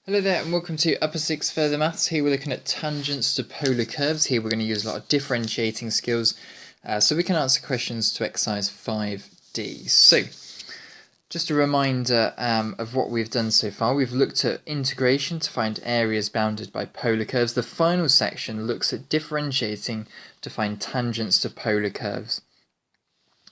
Hello there and welcome to Upper 6 Further Maths. Here we're looking at tangents to polar curves. Here we're going to use a lot of differentiating skills so we can answer questions to exercise 5D. So, just a reminder of what we've done so far. We've looked at integration to find areas bounded by polar curves. The final section looks at differentiating to find tangents to polar curves.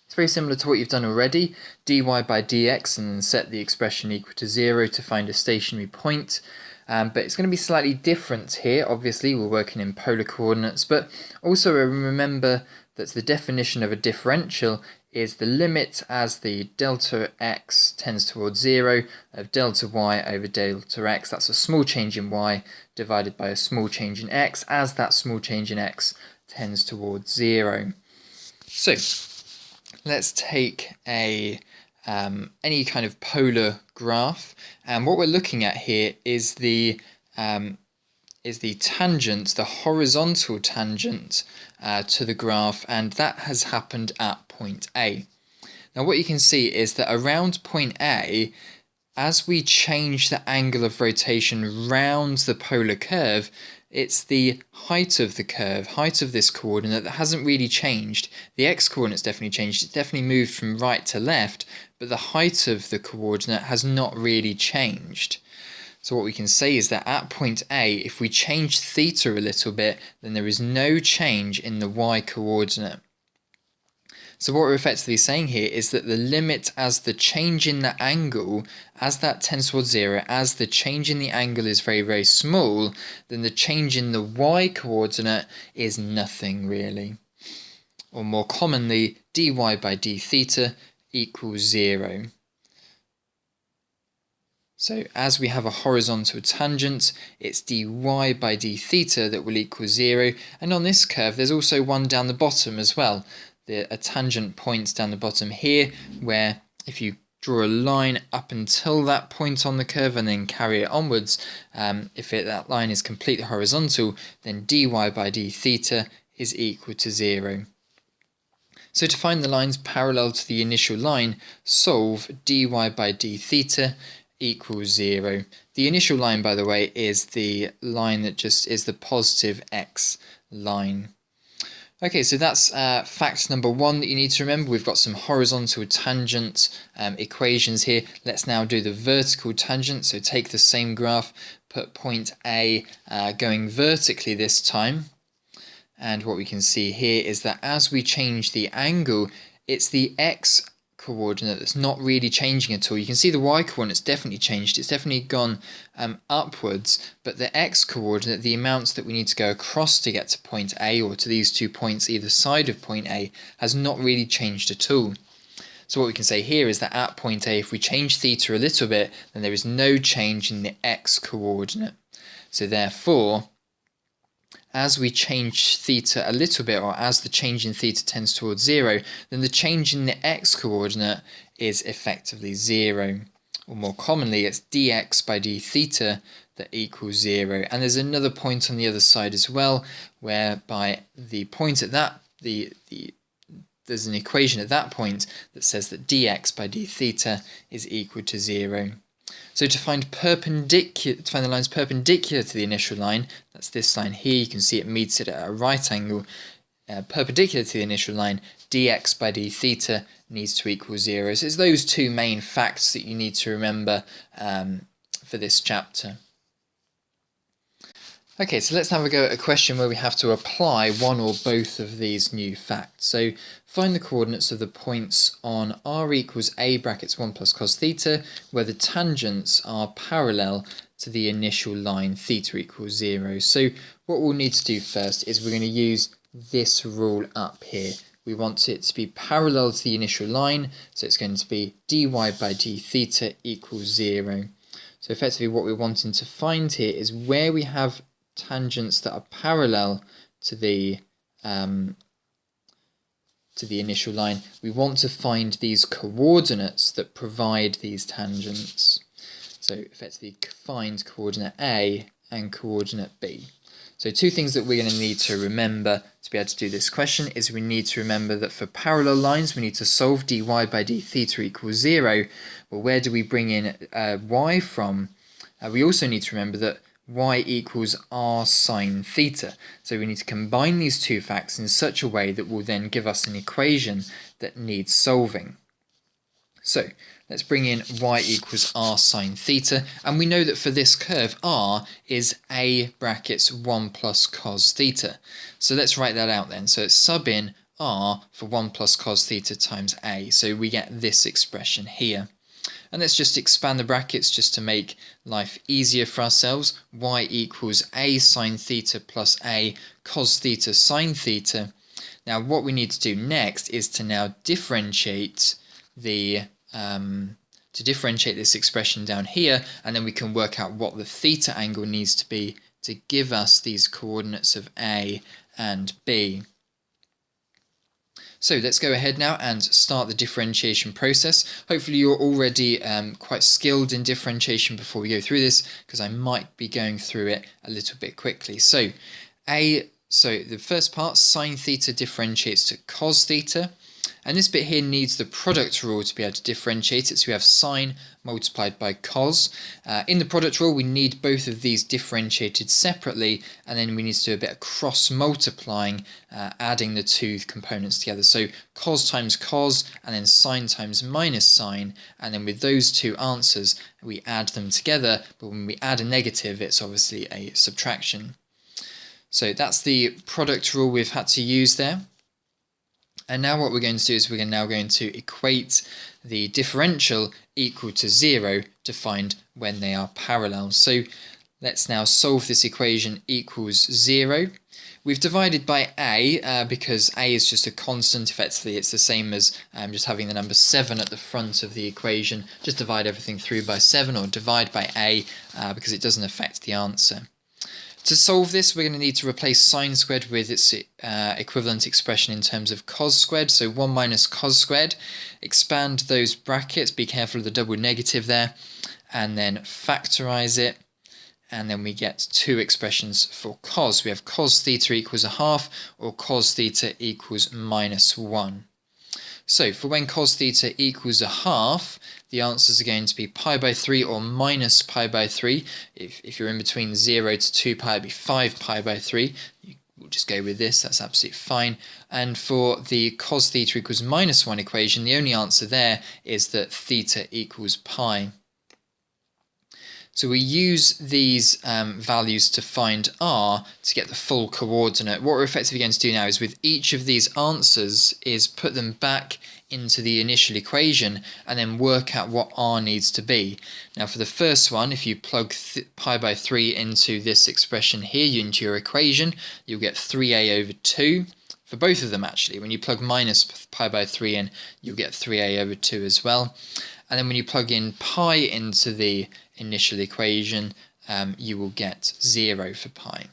It's very similar to what you've done already, dy by dx, and then set the expression equal to 0 to find a stationary point. But it's going to be slightly different here. Obviously, we're working in polar coordinates, but also remember that the definition of a differential is the limit as the delta x tends towards 0 of delta y over delta x. That's a small change in y divided by a small change in x as that small change in x tends towards 0. So, let's take any kind of polar graph, and what we're looking at here is the tangent, the horizontal tangent to the graph, and that has happened at point A. Now what you can see is that around point A, as we change the angle of rotation round the polar curve, it's the height of the curve, height of this coordinate, that hasn't really changed. The x-coordinate's definitely changed, it's definitely moved from right to left, but the height of the coordinate has not really changed. So what we can say is that at point A, if we change theta a little bit, then there is no change in the y-coordinate. So what we're effectively saying here is that the limit as the change in the angle, as that tends towards 0, as the change in the angle is very, very small, then the change in the y-coordinate is nothing really. Or more commonly, dy by d theta equals 0. So as we have a horizontal tangent, it's dy by d theta that will equal 0. And on this curve, there's also one down the bottom as well. A tangent points down the bottom here, where if you draw a line up until that point on the curve and then carry it onwards, that line is completely horizontal, then dy by d theta is equal to 0. So to find the lines parallel to the initial line, solve dy by d theta equals 0. The initial line, by the way, is the line that just is the positive x line. Okay, so that's fact number 1 that you need to remember. We've got some horizontal tangent equations here. Let's now do the vertical tangent. So take the same graph, put point A going vertically this time. And what we can see here is that as we change the angle, it's the x coordinate that's not really changing at all. You can see the y coordinate's definitely changed. It's definitely gone upwards, but the x coordinate, the amounts that we need to go across to get to point A, or to these 2 points either side of point A, has not really changed at all. So what we can say here is that at point A, if we change theta a little bit, then there is no change in the x coordinate. So therefore, as we change theta a little bit, or as the change in theta tends towards 0, then the change in the x-coordinate is effectively 0. Or more commonly, it's dx by d theta that equals 0. And there's another point on the other side as well, whereby the point at that, there's an equation at that point that says that dx by d theta is equal to 0. So to find the lines perpendicular to the initial line, that's this line here, you can see it meets it at a right angle, perpendicular to the initial line, dx by d theta needs to equal 0. So it's those two main facts that you need to remember for this chapter. Okay, so let's have a go at a question where we have to apply one or both of these new facts. So find the coordinates of the points on r equals a brackets 1 plus cos theta, where the tangents are parallel to the initial line theta equals 0. So what we'll need to do first is we're going to use this rule up here. We want it to be parallel to the initial line, so it's going to be dy by d theta equals 0. So effectively what we're wanting to find here is where we have tangents that are parallel to the initial line, we want to find these coordinates that provide these tangents. So effectively find coordinate A and coordinate B. So two things that we're going to need to remember to be able to do this question is we need to remember that for parallel lines we need to solve dy by d theta equals 0. Well, where do we bring in y from? We also need to remember that y equals r sine theta. So we need to combine these two facts in such a way that will then give us an equation that needs solving. So let's bring in y equals r sine theta, and we know that for this curve r is a brackets 1 plus cos theta. So let's write that out then. So let's sub in r for 1 plus cos theta times a. So we get this expression here. And let's just expand the brackets just to make life easier for ourselves. Y equals a sine theta plus a cos theta sine theta. Now what we need to do next is to now differentiate this expression down here, and then we can work out what the theta angle needs to be to give us these coordinates of a and b. So let's go ahead now and start the differentiation process. Hopefully you're already quite skilled in differentiation before we go through this, because I might be going through it a little bit quickly. So the first part, sine theta differentiates to cos theta. And this bit here needs the product rule to be able to differentiate it. So we have sine multiplied by cos. In the product rule, we need both of these differentiated separately, and then we need to do a bit of cross multiplying, adding the two components together. So cos times cos, and then sine times minus sine, and then with those two answers, we add them together. But when we add a negative, it's obviously a subtraction. So that's the product rule we've had to use there. And now what we're going to do is we're now going to equate the differential equal to 0 to find when they are parallel. So let's now solve this equation equals 0. We've divided by a because a is just a constant. Effectively, it's the same as just having the number 7 at the front of the equation. Just divide everything through by 7, or divide by a because it doesn't affect the answer. To solve this, we're going to need to replace sine squared with its equivalent expression in terms of cos squared. So 1 minus cos squared. Expand those brackets. Be careful of the double negative there. And then factorize it. And then we get two expressions for cos. We have cos theta equals 1/2, or cos theta equals minus 1. So for when cos theta equals 1/2, the answers are going to be pi by 3 or minus pi by 3. If you're in between 0 to 2 pi, it'd be 5 pi by 3. We'll just go with this, that's absolutely fine. And for the cos theta equals minus 1 equation, the only answer there is that theta equals pi. So we use these values to find r to get the full coordinate. What we're effectively going to do now is with each of these answers is put them back into the initial equation and then work out what r needs to be. Now for the first one, if you plug pi by 3 into this expression here, into your equation, you'll get 3a over 2. For both of them actually, when you plug minus pi by 3 in, you'll get 3a over 2 as well. And then when you plug in pi into the initial equation, you will get 0 for pi.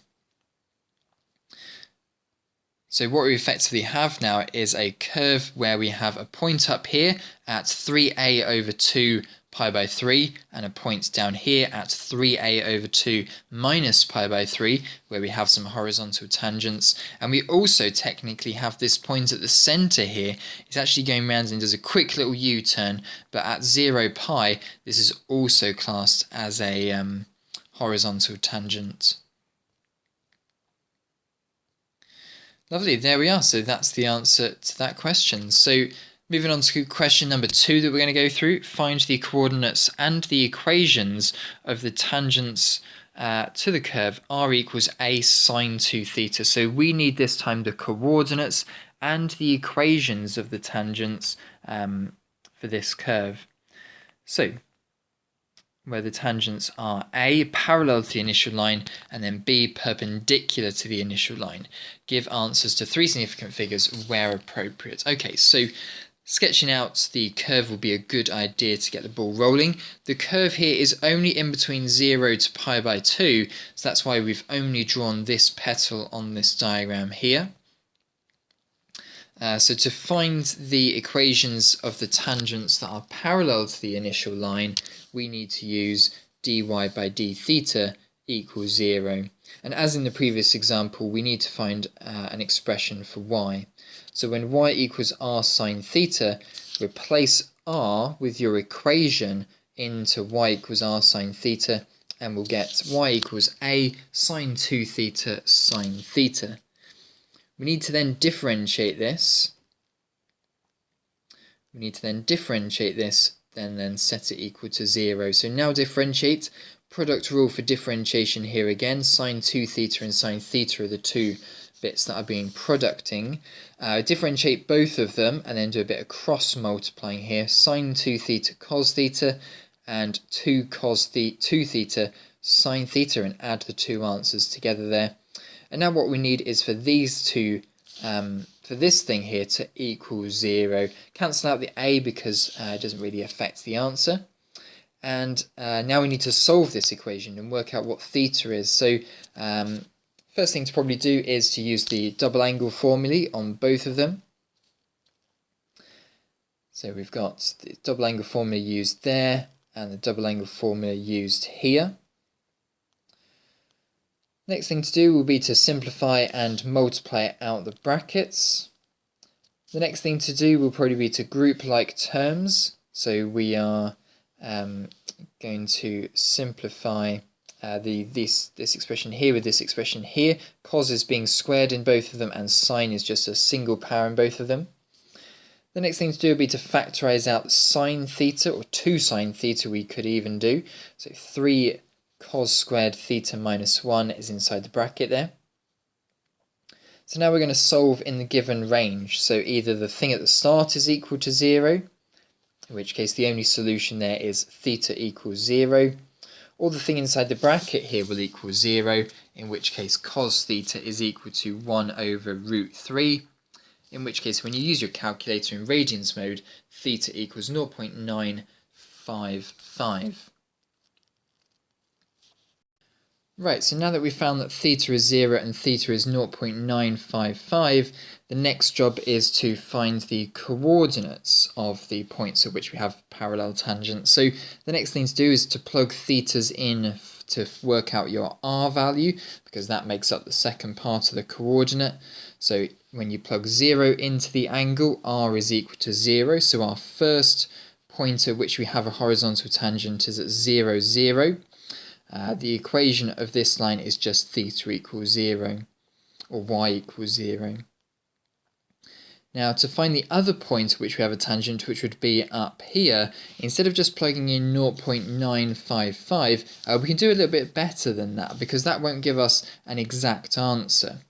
So what we effectively have now is a curve where we have a point up here at 3a over 2 pi by 3 and a point down here at 3a over 2 minus pi by 3 where we have some horizontal tangents, and we also technically have this point at the center here. It's actually going around and does a quick little U-turn, but at 0 pi this is also classed as a horizontal tangent. Lovely, there we are. So that's the answer to that question. So moving on to question number 2 that we're going to go through, find the coordinates and the equations of the tangents to the curve r equals a sine 2 theta. So we need this time the coordinates and the equations of the tangents for this curve. So where the tangents are a parallel to the initial line and then b perpendicular to the initial line. Give answers to 3 significant figures where appropriate. Okay, so sketching out the curve will be a good idea to get the ball rolling. The curve here is only in between 0 to pi by 2, so that's why we've only drawn this petal on this diagram here. So to find the equations of the tangents that are parallel to the initial line, we need to use dy by d theta equals 0. And as in the previous example, we need to find an expression for y. So when y equals r sine theta, replace r with your equation into y equals r sine theta, and we'll get y equals a sine 2 theta sine theta. We need to then differentiate this. Then set it equal to 0. So now differentiate. Product rule for differentiation here again. Sine 2 theta and sine theta are the two bits that are being producting. Differentiate both of them and then do a bit of cross multiplying here. Sine 2 theta cos theta and 2 theta sine theta, and add the two answers together there. And now what we need is for these two, for this thing here to equal 0. Cancel out the a because it doesn't really affect the answer. And now we need to solve this equation and work out what theta is. So first thing to probably do is to use the double angle formulae on both of them. So we've got the double angle formula used there and the double angle formula used here. Next thing to do will be to simplify and multiply out the brackets. The next thing to do will probably be to group like terms. So we are going to simplify this expression here with this expression here. Cos is being squared in both of them and sine is just a single power in both of them. The next thing to do would be to factorize out sine theta, or 2 sine theta we could even do. So 3 cos squared theta minus 1 is inside the bracket there. So now we're going to solve in the given range. So either the thing at the start is equal to 0, in which case the only solution there is theta equals 0, or the thing inside the bracket here will equal 0, in which case cos theta is equal to 1 over root 3, in which case when you use your calculator in radians mode, theta equals 0.955. Right, so now that we've found that theta is 0 and theta is 0.955, the next job is to find the coordinates of the points at which we have parallel tangents. So the next thing to do is to plug thetas in to work out your r value, because that makes up the second part of the coordinate. So when you plug 0 into the angle, r is equal to 0. So our first point at which we have a horizontal tangent is at 0, 0. The equation of this line is just theta equals 0, or y equals 0. Now to find the other point at which we have a tangent, which would be up here, instead of just plugging in 0.955, we can do a little bit better than that, because that won't give us an exact answer.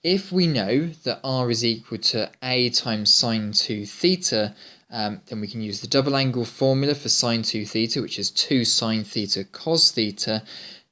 If we know that r is equal to a times sine 2 theta, then we can use the double angle formula for sine 2 theta, which is 2 sine theta cos theta.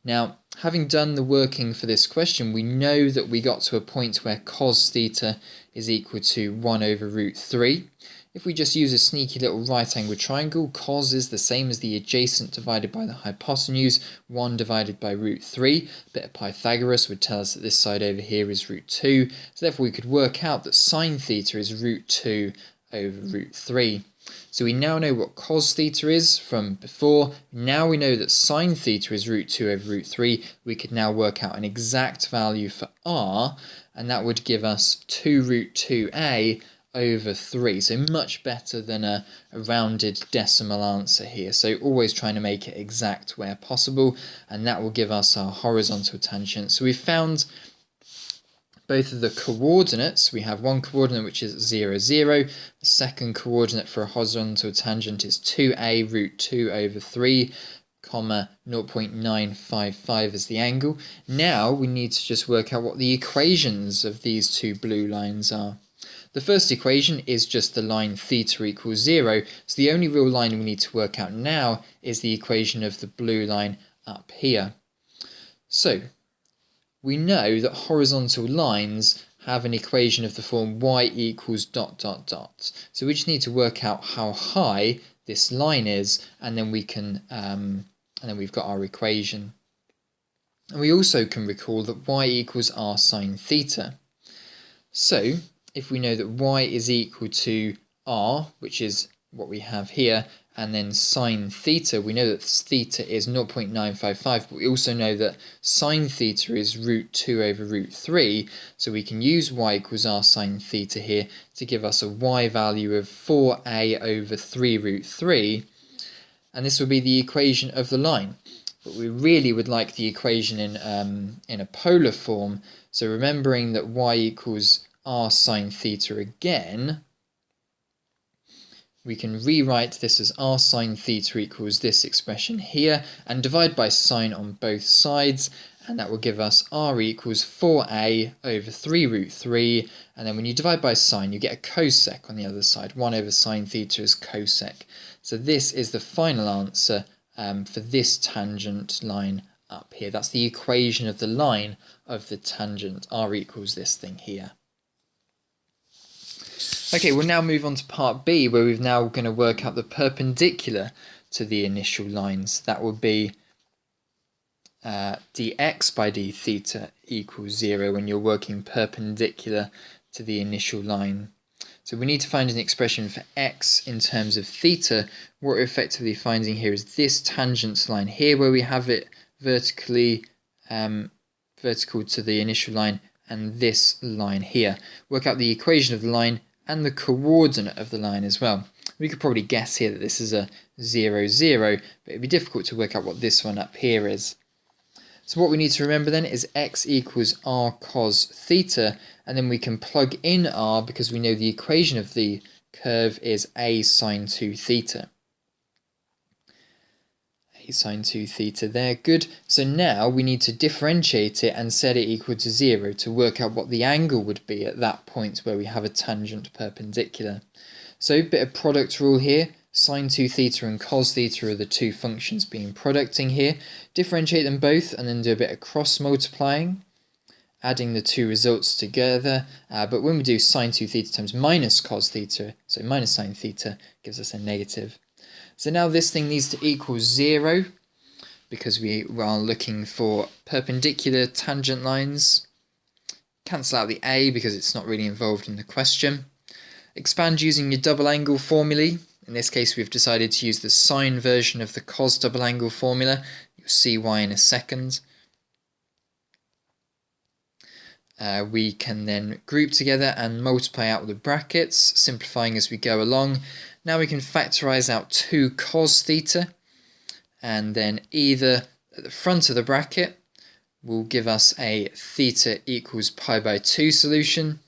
Now, having done the working for this question, we know that we got to a point where cos theta is equal to 1 over root 3. If we just use a sneaky little right angle triangle, cos is the same as the adjacent divided by the hypotenuse, 1 divided by root 3. A bit of Pythagoras would tell us that this side over here is root 2. So therefore we could work out that sine theta is root 2 over root 3. So we now know what cos theta is from before. Now we know that sine theta is root 2 over root 3. We could now work out an exact value for r, and that would give us 2 root 2a over 3. So much better than a rounded decimal answer here. So always trying to make it exact where possible, and that will give us our horizontal tangent. So we've found both of the coordinates. We have one coordinate which is 0, 0. The second coordinate for a horizontal tangent is 2a root 2 over 3, comma 0.955 as the angle. Now we need to just work out what the equations of these two blue lines are. The first equation is just the line theta equals 0, so the only real line we need to work out now is the equation of the blue line up here. So we know that horizontal lines have an equation of the form y equals dot dot dot. So we just need to work out how high this line is, and then we can and then we've got our equation. And we also can recall that y equals r sine theta. So if we know that y is equal to r, which is what we have here, and then sine theta, we know that theta is 0.955, but we also know that sine theta is root 2 over root 3, so we can use y equals r sine theta here to give us a y value of 4a over 3 root 3, and this will be the equation of the line. but we really would like the equation in a polar form. So remembering that y equals r sine theta again, we can rewrite this as r sine theta equals this expression here and divide by sine on both sides, and that will give us r equals 4a over 3 root 3, and then when you divide by sine you get a cosec on the other side. 1 over sine theta is cosec. So this is the final answer for this tangent line up here. That's the equation of the line of the tangent. R equals this thing here. Okay, we'll now move on to part B, where we're now going to work out the perpendicular to the initial lines. That will be dx by d theta equals 0 when you're working perpendicular to the initial line. So we need to find an expression for x in terms of theta. What we're effectively finding here is this tangent line here, where we have it vertical to the initial line, and this line here. Work out the equation of the line and the coordinate of the line as well. We could probably guess here that this is a 0, 0, but it'd be difficult to work out what this one up here is. So what we need to remember then is x equals r cos theta, and then we can plug in r because we know the equation of the curve is a sine 2 theta. A sine 2 theta there, good. So now we need to differentiate it and set it equal to 0 to work out what the angle would be at that point where we have a tangent perpendicular. So bit of product rule here. Sine 2 theta and cos theta are the two functions being producting here. Differentiate them both and then do a bit of cross multiplying, adding the two results together. But when we do sine 2 theta times minus cos theta, so minus sine theta, gives us a negative. So now this thing needs to equal 0 because we are looking for perpendicular tangent lines. Cancel out the a because it's not really involved in the question. Expand using your double angle formulae. In this case, we've decided to use the sine version of the cos double angle formula. You'll see why in a second. We can then group together and multiply out the brackets, simplifying as we go along. Now we can factorise out 2 cos theta, and then either at the front of the bracket will give us a theta equals pi by 2 solution,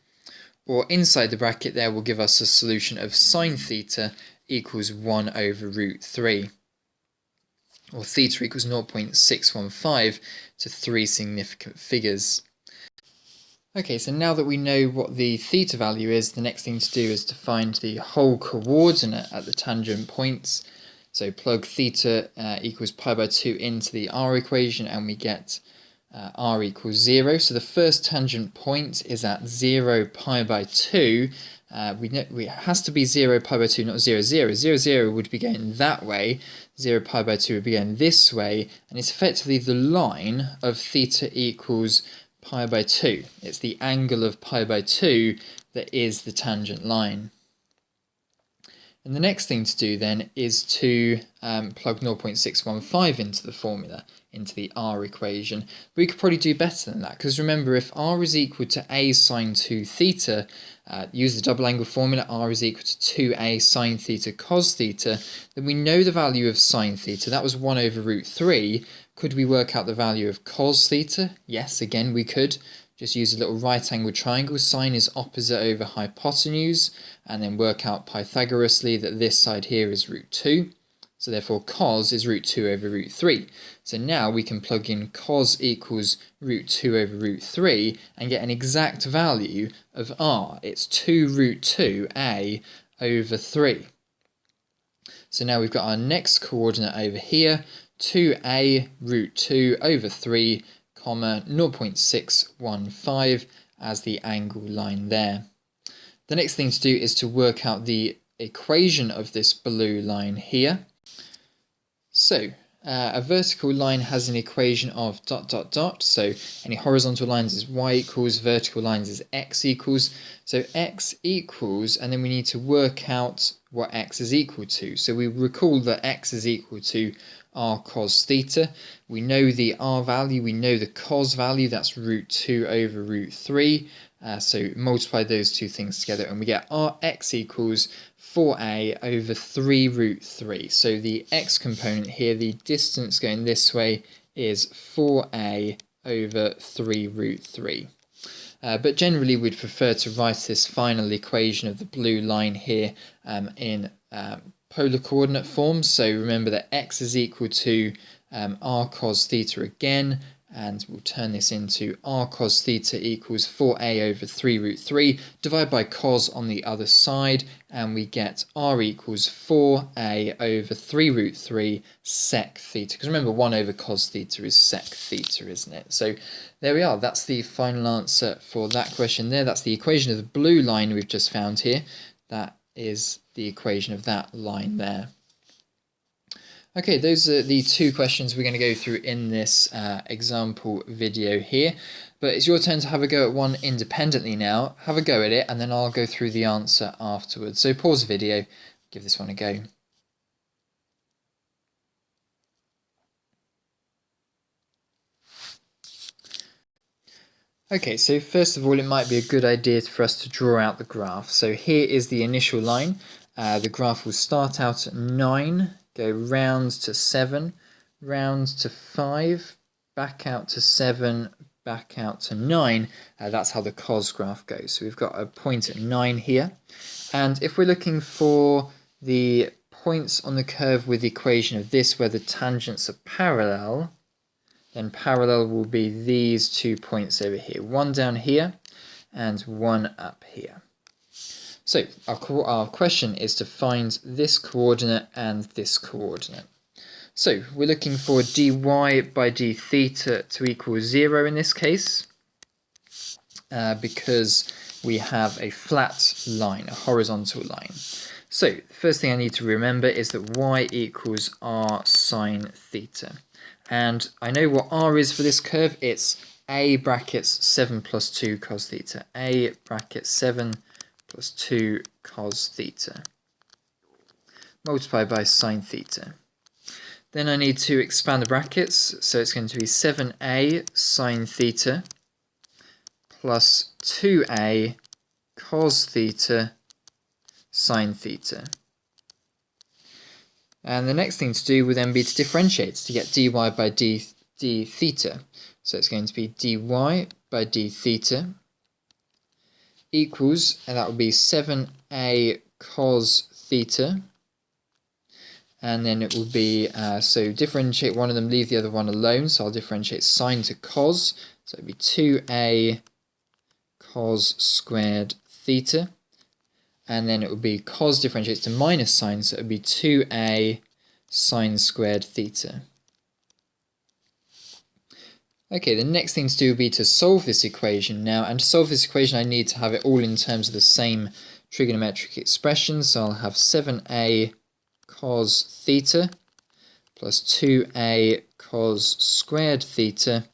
or inside the bracket there will give us a solution of sine theta equals 1 over root 3, or theta equals 0.615 to 3 significant figures. Okay, so now that we know what the theta value is, the next thing to do is to find the whole coordinate at the tangent points. So plug theta equals pi by 2 into the r equation, and we get r equals 0. So the first tangent point is at 0 pi by 2. We know it has to be 0 pi by 2, not 0, 0. 0, 0 would be going that way. 0 pi by 2 would be going this way. And it's effectively the line of theta equals pi by 2. It's the angle of pi by 2 that is the tangent line. And the next thing to do then is to plug 0.615 into the formula, into the r equation. But we could probably do better than that, because remember, if r is equal to a sine 2 theta, use the double angle formula, r is equal to 2a sine theta cos theta, then we know the value of sine theta. That was 1 over root 3. Could we work out the value of cos theta? Yes, again we could. Just use a little right angled triangle. Sine is opposite over hypotenuse, and then work out Pythagoreously that this side here is root 2. So therefore cos is root 2 over root 3. So now we can plug in cos equals root 2 over root 3 and get an exact value of r. It's 2 root 2a over 3. So now we've got our next coordinate over here, 2a root 2 over 3, comma 0.615 as the angle line there. The next thing to do is to work out the equation of this blue line here. So a vertical line has an equation of ... So any horizontal lines is y equals, vertical lines is x equals. So x equals, and then we need to work out what x is equal to. So we recall that x is equal to r cos theta. We know the r value, we know the cos value, that's root 2 over root 3. So multiply those two things together and we get Rx equals 4a over 3 root 3. So the x component here, the distance going this way, is 4a over 3 root 3. But generally we'd prefer to write this final equation of the blue line here in polar coordinate form. So remember that x is equal to r cos theta again, and we'll turn this into r cos theta equals 4a over 3 root 3, divide by cos on the other side, and we get r equals 4a over 3 root 3 sec theta. Because remember, 1 over cos theta is sec theta, isn't it? So there we are. That's the final answer for that question there. That's the equation of the blue line we've just found here. That is the equation of that line there. Okay, those are the two questions we're going to go through in this example video here. But it's your turn to have a go at one independently now. Have a go at it, and then I'll go through the answer afterwards. So pause the video, give this one a go. Okay, so first of all, it might be a good idea for us to draw out the graph. So here is the initial line. The graph will start out at 9, go round to 7, round to 5, back out to 7, back out to 9. That's how the cos graph goes. So we've got a point at 9 here. And if we're looking for the points on the curve with the equation of this, where the tangents are parallel, then parallel will be these 2 points over here. One down here and one up here. So our question is to find this coordinate and this coordinate. So we're looking for dy by d theta to equal 0 in this case, because we have a flat line, a horizontal line. So the first thing I need to remember is that y equals r sine theta. And I know what r is for this curve. It's a brackets 7 plus 2 cos theta. A brackets 7 plus 2 cos theta, multiplied by sine theta. Then I need to expand the brackets, so it's going to be 7a sine theta plus 2a cos theta sine theta. And the next thing to do would then be to differentiate to get dy by d theta. So it's going to be dy by d theta equals, and that would be 7a cos theta, and then it will be, so differentiate one of them, leave the other one alone, so I'll differentiate sine to cos, so it would be 2a cos squared theta, and then it would be cos differentiates to minus sine, so it would be 2a sine squared theta. Okay, the next thing to do would be to solve this equation now, and to solve this equation I need to have it all in terms of the same trigonometric expression, so I'll have 7a cos theta plus 2a cos squared theta,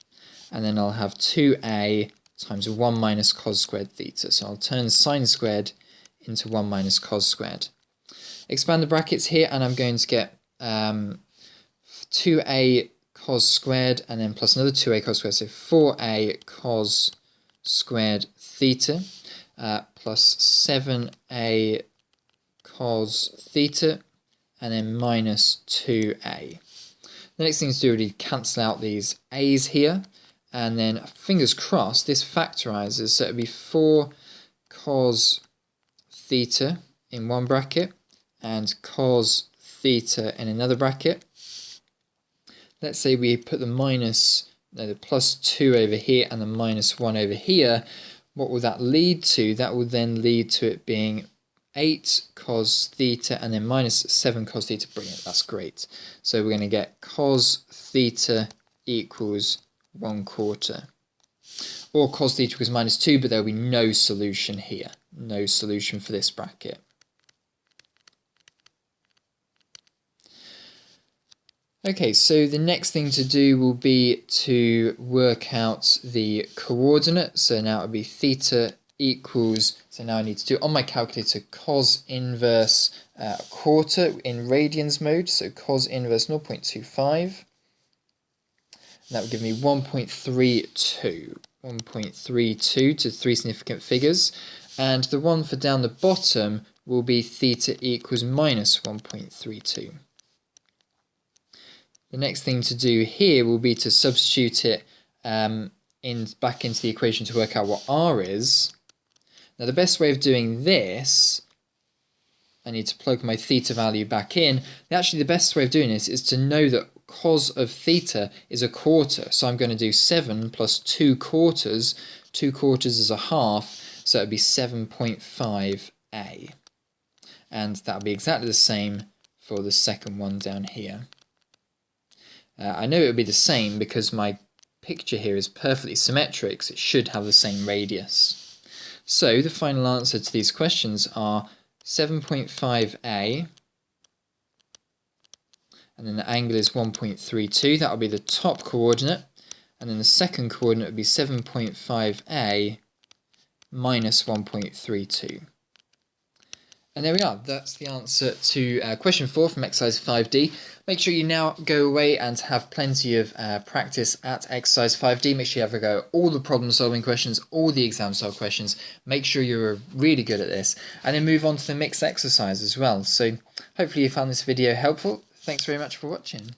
and then I'll have 2a times 1 minus cos squared theta, so I'll turn sine squared into 1 minus cos squared. Expand the brackets here, and I'm going to get 2a cos squared and then plus another 2a cos squared, so 4a cos squared theta plus 7a cos theta and then minus 2a. The next thing to do would be cancel out these a's here, and then fingers crossed this factorizes, so it would be 4 cos theta in one bracket and cos theta in another bracket. Let's say we put the plus 2 over here and the minus 1 over here. What will that lead to? That will then lead to it being 8 cos theta and then minus 7 cos theta. Brilliant, that's great. So we're going to get cos theta equals 1/4. Or cos theta equals minus 2, but there will be no solution here. No solution for this bracket. Okay, so the next thing to do will be to work out the coordinate. So now it would be theta equals, so now I need to do on my calculator cos inverse quarter in radians mode. So cos inverse 0.25. And that would give me 1.32. 1.32 to three significant figures, and the one for down the bottom will be theta equals minus 1.32. The next thing to do here will be to substitute it back into the equation to work out what r is. Now the best way of doing this, I need to plug my theta value back in. Actually, the best way of doing this is to know that cos of theta is a quarter. So I'm going to do 7 plus 2 quarters. 2 quarters is a half, so it would be 7.5a. And that would be exactly the same for the second one down here. I know it would be the same because my picture here is perfectly symmetric, so it should have the same radius. So the final answer to these questions are 7.5a, and then the angle is 1.32, that will be the top coordinate, and then the second coordinate would be 7.5a minus 1.32. And there we are, that's the answer to question 4 from exercise 5D. Make sure you now go away and have plenty of practice at exercise 5D. Make sure you have a go at all the problem solving questions, all the exam style questions. Make sure you're really good at this. And then move on to the mixed exercise as well. So hopefully you found this video helpful. Thanks very much for watching.